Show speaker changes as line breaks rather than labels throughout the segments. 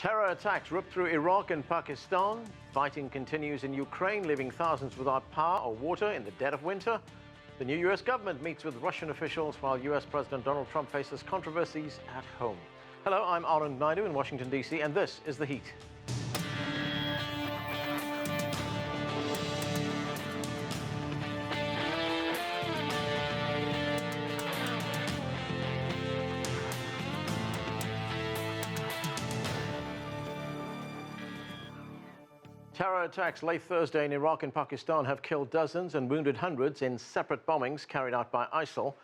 Terror attacks ripped through Iraq and Pakistan. Fighting continues in Ukraine, leaving thousands without power or water in the dead of winter. The new U.S. government meets with Russian officials while U.S. President Donald Trump faces controversies at home. Hello, I'm Anand Naidu in Washington, D.C., and this is The Heat. Terror attacks late Thursday in Iraq and Pakistan have killed dozens and wounded hundreds in separate bombings carried out by ISIL.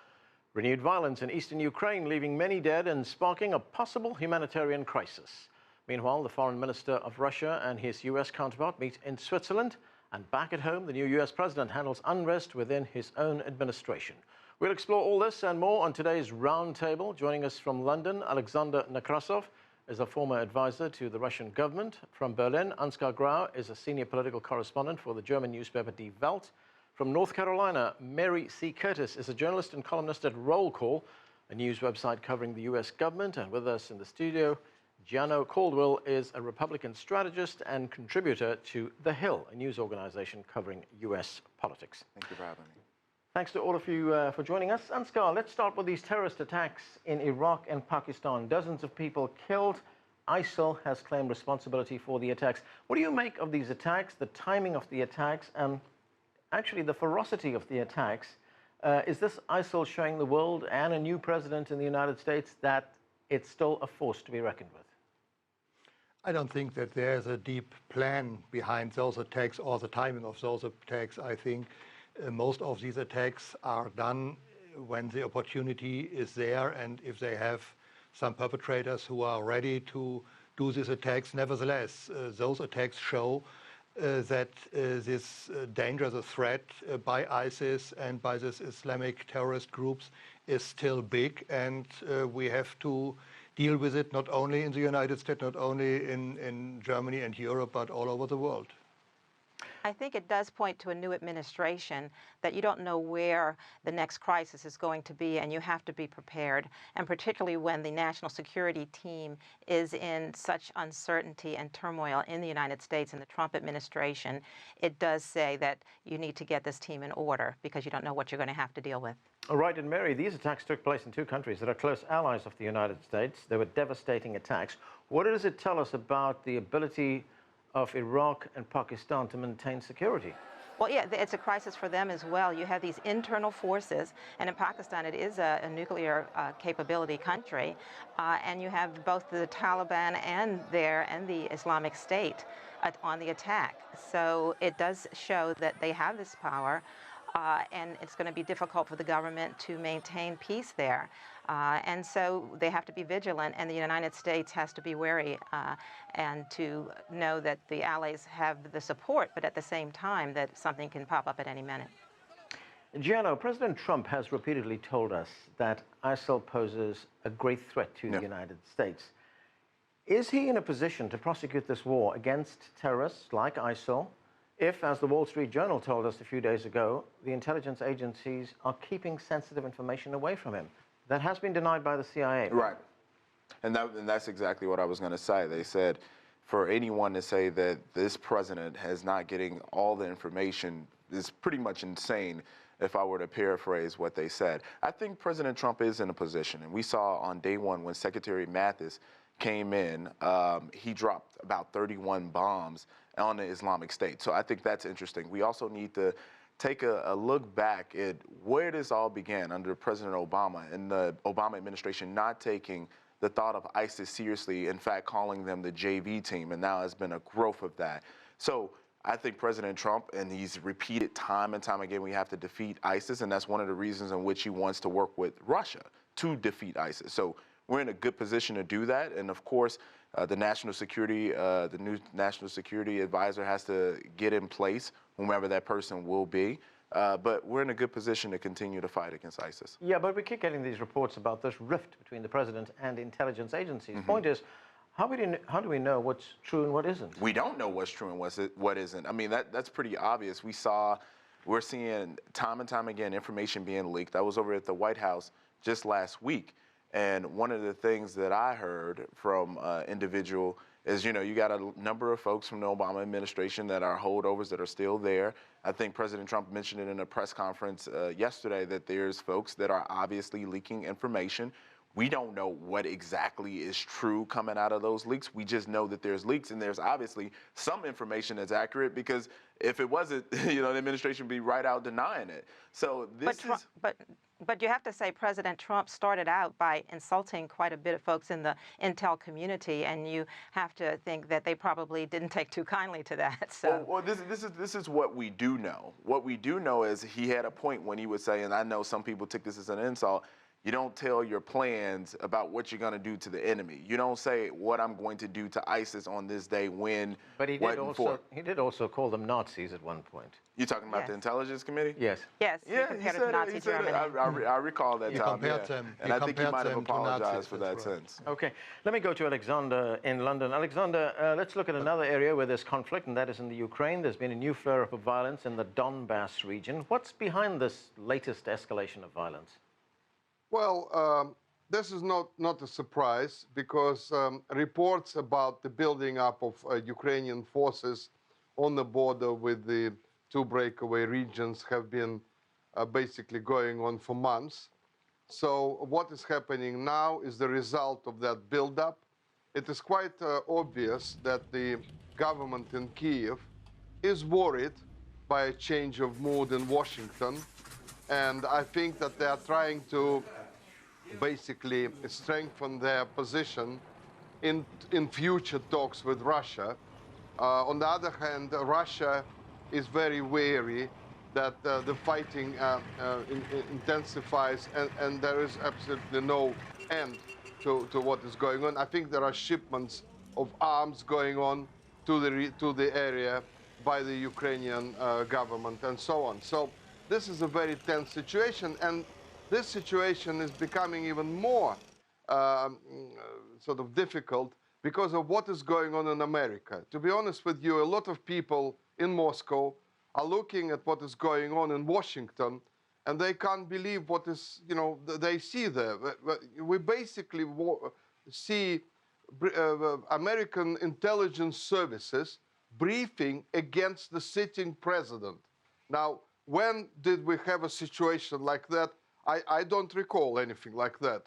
Renewed violence in eastern Ukraine, leaving many dead and sparking a possible humanitarian crisis. Meanwhile, the foreign minister of Russia and his U.S. counterpart meet in Switzerland. And back at home, the new U.S. president handles unrest within his own administration. We'll explore all this and more on today's Roundtable. Joining us from London, Alexander Nekrassov is a former advisor to the Russian government. From Berlin, Ansgar Graw is a senior political correspondent for the German newspaper Die Welt. From North Carolina, Mary C. Curtis is a journalist and columnist at Roll Call, a news website covering the U.S. government. And with us in the studio, Gianno Caldwell is a Republican strategist and contributor to The Hill, a news organization covering U.S. politics.
Thank you for having me.
Thanks to all of you for joining us. Ansgar, let's start with these terrorist attacks in Iraq and Pakistan. Dozens of people killed. ISIL has claimed responsibility for the attacks. What do you make of these attacks, the timing of the attacks, and actually the ferocity of the attacks? Is this ISIL showing the world and a new president in the United States that it's still a force to be reckoned with?
I don't think that there's a deep plan behind those attacks or the timing of those attacks. I think most of these attacks are done when the opportunity is there, and if they have some perpetrators who are ready to do these attacks. Nevertheless, those attacks show that this danger, the threat by ISIS and by these Islamic terrorist groups is still big, and we have to deal with it not only in the United States, not only in Germany and Europe, but all over the world.
I think it does point to a new administration that you don't know where the next crisis is going to be, and you have to be prepared. And particularly when the national security team is in such uncertainty and turmoil in the United States and the Trump administration, it does say that you need to get this team in order because you don't know what you're going to have to deal with.
All right, and Mary, these attacks took place in two countries that are close allies of the United States. They were devastating attacks. What does it tell us about the ability of Iraq and Pakistan to maintain security?
Well, yeah, it's a crisis for them as well. You have these internal forces, and in Pakistan it is a nuclear capability country, and you have both the Taliban and the Islamic State on the attack. So it does show that they have this power, and it's going to be difficult for the government to maintain peace there. And so they have to be vigilant, and the United States has to be wary and to know that the allies have the support, but at the same time that something can pop up at any minute.
Gianno, President Trump has repeatedly told us that ISIL poses a great threat to the United States. Is he in a position to prosecute this war against terrorists like ISIL if, as the Wall Street Journal told us a few days ago, the intelligence agencies are keeping sensitive information away from him? That has been denied by the CIA.
Right. And that's exactly what I was going to say. They said for anyone to say that this president is not getting all the information is pretty much insane, if I were to paraphrase what they said. I think President Trump is in a position, and we saw on day one when Secretary Mathis came in, he dropped about 31 bombs on the Islamic State. So I think that's interesting. We also need to take a look back at where this all began under President Obama and the Obama administration not taking the thought of ISIS seriously, in fact, calling them the JV team, and now has been a growth of that. So I think President Trump, and he's repeated time and time again, we have to defeat ISIS, and that's one of the reasons in which he wants to work with Russia to defeat ISIS. So we're in a good position to do that, and of course, the new national security advisor has to get in place, whomever that person will be. But we're in a good position to continue to fight against ISIS.
Yeah, but we keep getting these reports about this rift between the president and intelligence agencies. The point is, how do we know what's true and what isn't?
We don't know what's true and what isn't. I mean, that's pretty obvious. We're seeing time and time again information being leaked. I was over at the White House just last week, And one of the things that I heard from individual is, you know, you got a number of folks from the Obama administration that are holdovers that are still there. I think President Trump mentioned it in a press conference yesterday that there's folks that are obviously leaking information. We don't know what exactly is true coming out of those leaks. We just know that there's leaks, and there's obviously some information that's accurate, because if it wasn't, you know, the administration would be right out denying it. So this
But you have to say President Trump started out by insulting quite a bit of folks in the intel community, and you have to think that they probably didn't take too kindly to that. So,
well, this is what we do know. What we do know is he had a point when he would say, and I know some people took this as an insult, you don't tell your plans about what you're going to do to the enemy. You don't say what I'm going to do to ISIS on this day, when,
but he did also call them Nazis at one point.
You're talking about
Yes.
the intelligence committee?
Yes.
yes,
Yeah,
compared
he
it
said
to
it.
Nazi
He said it.
Germany.
I recall that time.
compared
Yeah.
them-
And I think he
compared
might have
them to
apologized
Nazis,
for
that's
that
right.
since.
Okay, let me go to Alexander in London. Alexander, let's look at another area where there's conflict, and that is in the Ukraine. There's been a new flare-up of violence in the Donbass region. What's behind this latest escalation of violence?
Well, this is not a surprise, because reports about the building up of Ukrainian forces on the border with the two breakaway regions have been basically going on for months. So what is happening now is the result of that buildup. It is quite obvious that the government in Kyiv is worried by a change of mood in Washington, and I think that they are trying to basically strengthen their position in future talks with Russia. On the other hand, Russia is very wary that the fighting intensifies, and there is absolutely no end to what is going on. I think there are shipments of arms going on to the area by the Ukrainian government and so on. So this is a very tense situation, and this situation is becoming even more sort of difficult because of what is going on in America. To be honest with you, a lot of people in Moscow are looking at what is going on in Washington, and they can't believe what is, you know, they see there. We basically see American intelligence services briefing against the sitting president. Now, when did we have a situation like that? I don't recall anything like that.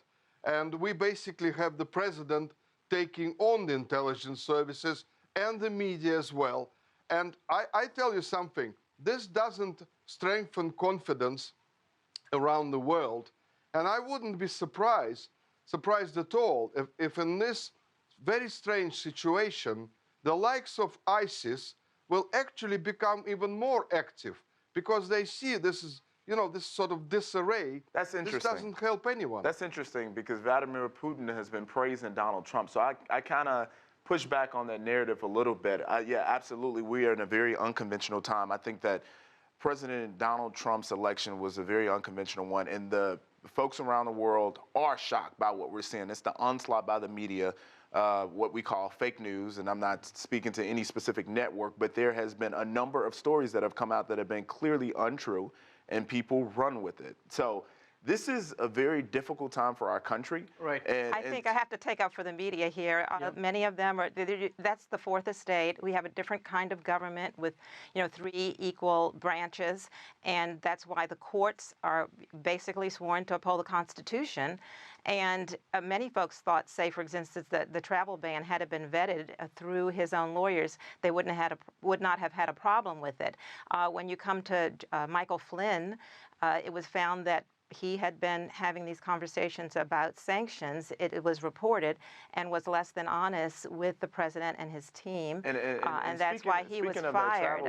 And we basically have the president taking on the intelligence services and the media as well. And I tell you something, this doesn't strengthen confidence around the world. And I wouldn't be surprised at all, if in this very strange situation, the likes of ISIS will actually become even more active, because they see this is, you know, this sort of disarray.
That's interesting.
This doesn't help anyone.
That's interesting, because Vladimir Putin has been praising Donald Trump. So I kind of push back on that narrative a little bit. Yeah, absolutely. We are in a very unconventional time. I think that President Donald Trump's election was a very unconventional one, and the folks around the world are shocked by what we're seeing. It's the onslaught by the media, what we call fake news, and I'm not speaking to any specific network, but there has been a number of stories that have come out that have been clearly untrue, and people run with it. So this is a very difficult time for our country.
Right.
I think I have to take up for the media here. Many of them are, that's the fourth estate. We have a different kind of government with, you know, 3 equal branches, and that's why the courts are basically sworn to uphold the Constitution. And many folks thought, say, for instance, that the travel ban, had it been vetted through his own lawyers, they would not have had a problem with it. When you come to Michael Flynn, it was found that he had been having these conversations about sanctions. It was reported, and was less than honest with the president and his team, and that's why he was fired.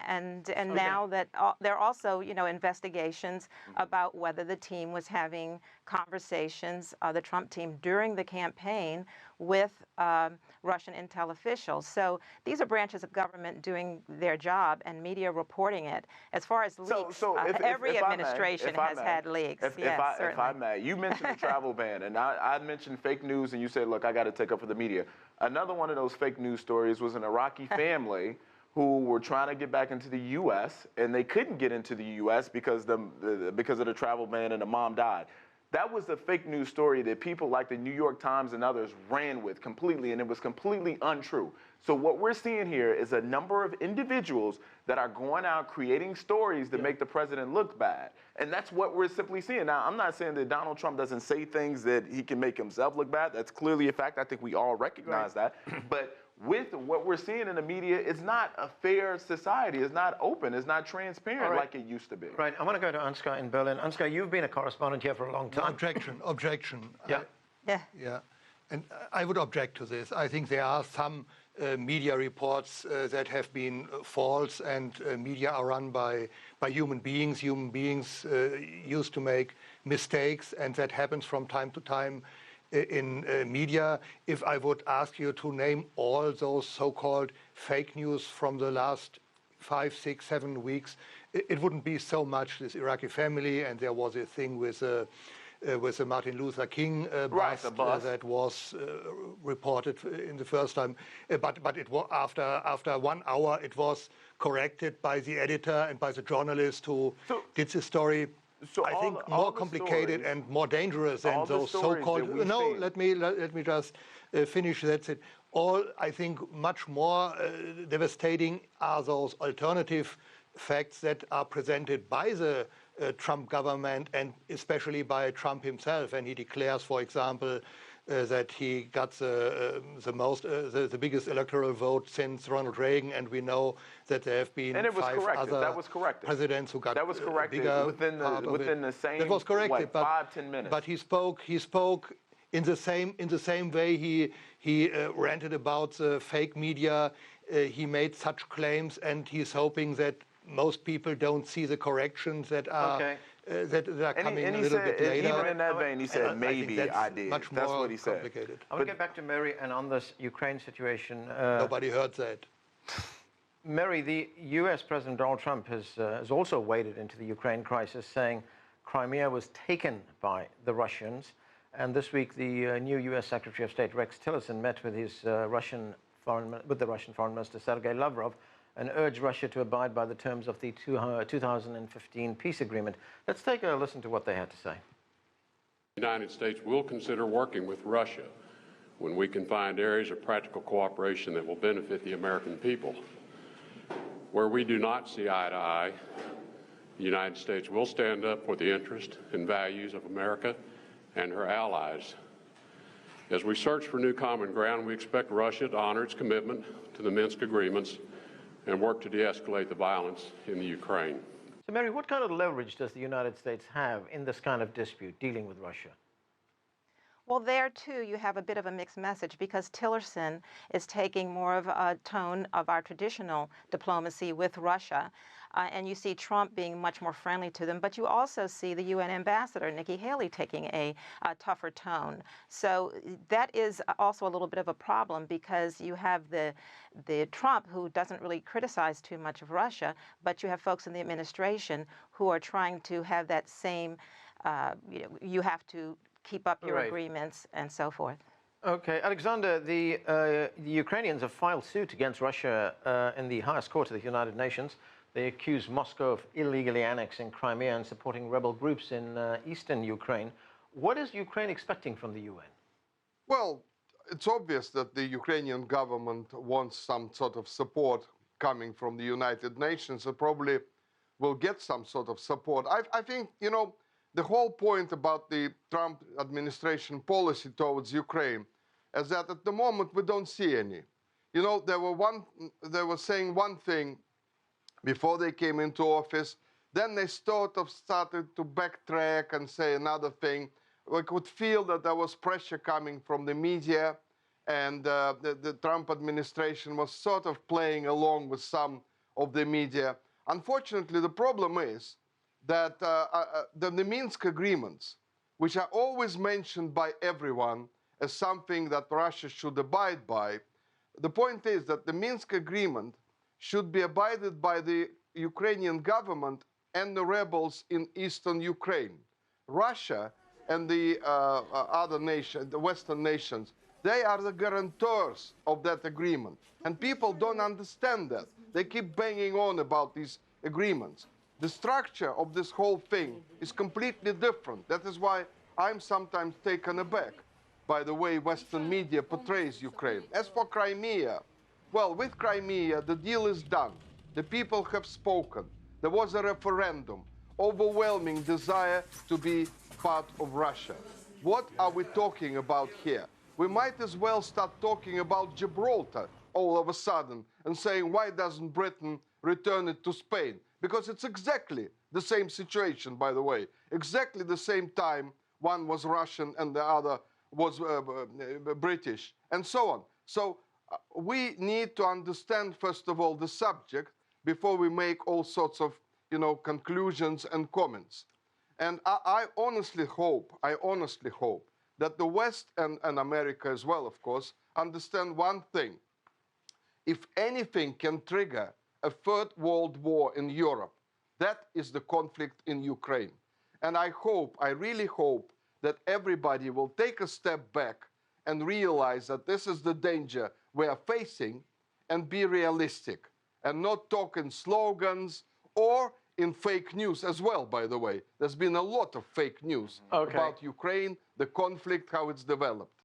And now that there are also, you know, investigations about whether the team was having conversations, the Trump team, during the campaign with Russian intel officials. So these are branches of government doing their job, and media reporting it. As far as leaks, every administration has had leaks.
If I may, you mentioned the travel ban, and I mentioned fake news, and you said, look, I got to take up for the media. Another one of those fake news stories was an Iraqi family who were trying to get back into the U.S., and they couldn't get into the U.S. because of the travel ban, and the mom died. That was the fake news story that people like the New York Times and others ran with completely, and it was completely untrue. So what we're seeing here is a number of individuals that are going out creating stories that make the president look bad. And that's what we're simply seeing. Now, I'm not saying that Donald Trump doesn't say things that he can make himself look bad. That's clearly a fact. I think we all recognize that. But with what we're seeing in the media, it's not a fair society. It's not open. It's not transparent like it used to be.
Right. I want to go to Ansgar in Berlin. Ansgar, you've been a correspondent here for a long time.
Objection.
Yeah.
Yeah. And I would object to this. I think there are some media reports that have been false, and media are run by human beings. Human beings used to make mistakes, and that happens from time to time in media. If I would ask you to name all those so-called fake news from the last 5, 6, 7 weeks, it wouldn't be so much this Iraqi family, and there was a thing with the Martin Luther King bust that was reported in the first time. But it was after 1 hour, it was corrected by the editor and by the journalist who did the story.
So
I think more complicated and more dangerous than those so-called. No, let me just finish. That's it. I think much more devastating are those alternative facts that are presented by the Trump government, and especially by Trump himself. And he declares, for example, that he got the biggest electoral vote since Ronald Reagan, and we know that there have been 5 other presidents who got bigger
within the same.
That was corrected,
but 5-10 minutes.
But he spoke in the same way. He ranted about the fake media. He made such claims, and he's hoping that most people don't see the corrections that are coming a little bit later.
Even in that vein, he said, maybe I did. That's what he said.
I want to get back to Mary and on this Ukraine situation.
Nobody heard that.
Mary, the U.S. President Donald Trump has also waded into the Ukraine crisis, saying Crimea was taken by the Russians. And this week, the new U.S. Secretary of State Rex Tillerson met with the Russian Foreign Minister Sergei Lavrov and urged Russia to abide by the terms of the 2015 peace agreement. Let's take a listen to what they had to say.
The United States will consider working with Russia when we can find areas of practical cooperation that will benefit the American people. Where we do not see eye to eye, the United States will stand up for the interest and values of America and her allies. As we search for new common ground, we expect Russia to honor its commitment to the Minsk agreements and work to de-escalate the violence in the Ukraine.
So, Mary, what kind of leverage does the United States have in this kind of dispute dealing with Russia?
Well, there, too, you have a bit of a mixed message because Tillerson is taking more of a tone of our traditional diplomacy with Russia. And you see Trump being much more friendly to them. But you also see the UN ambassador, Nikki Haley, taking a tougher tone. So that is also a little bit of a problem because you have the Trump who doesn't really criticize too much of Russia, but you have folks in the administration who are trying to have that same, you have to keep up your agreements and so forth.
Okay, Alexander, the Ukrainians have filed suit against Russia in the highest court of the United Nations. They accuse Moscow of illegally annexing Crimea and supporting rebel groups in eastern Ukraine. What is Ukraine expecting from the UN?
Well, it's obvious that the Ukrainian government wants some sort of support coming from the United Nations. It probably will get some sort of support. I think, the whole point about the Trump administration policy towards Ukraine is that at the moment we don't see any. They were saying one thing before they came into office, then they sort of started to backtrack and say another thing. We could feel that there was pressure coming from the media, and the Trump administration was sort of playing along with some of the media. Unfortunately, the problem is that the Minsk agreements, which are always mentioned by everyone as something that Russia should abide by, the point is that the Minsk agreement should be abided by the Ukrainian government and the rebels in eastern Ukraine. Russia and the other nations, the Western nations, they are the guarantors of that agreement. And people don't understand that. They keep banging on about these agreements. The structure of this whole thing is completely different. That is why I'm sometimes taken aback by the way Western media portrays Ukraine. As for Crimea, well, with Crimea, the deal is done. The people have spoken. There was a referendum, overwhelming desire to be part of Russia. What are we talking about here? We might as well start talking about Gibraltar all of a sudden and saying, why doesn't Britain return it to Spain? Because it's exactly the same situation, by the way. Exactly the same time one was Russian and the other was British, and so on. So we need to understand, first of all, the subject before we make all sorts of, conclusions and comments. And I honestly hope that the West and America as well, of course, understand one thing. If anything can trigger a third world war in Europe, that is the conflict in Ukraine. And I really hope that everybody will take a step back and realize that this is the danger we are facing and be realistic and not talk in slogans or in fake news as well, by the way. There's been a lot of fake news about Ukraine, the conflict, how it's developed.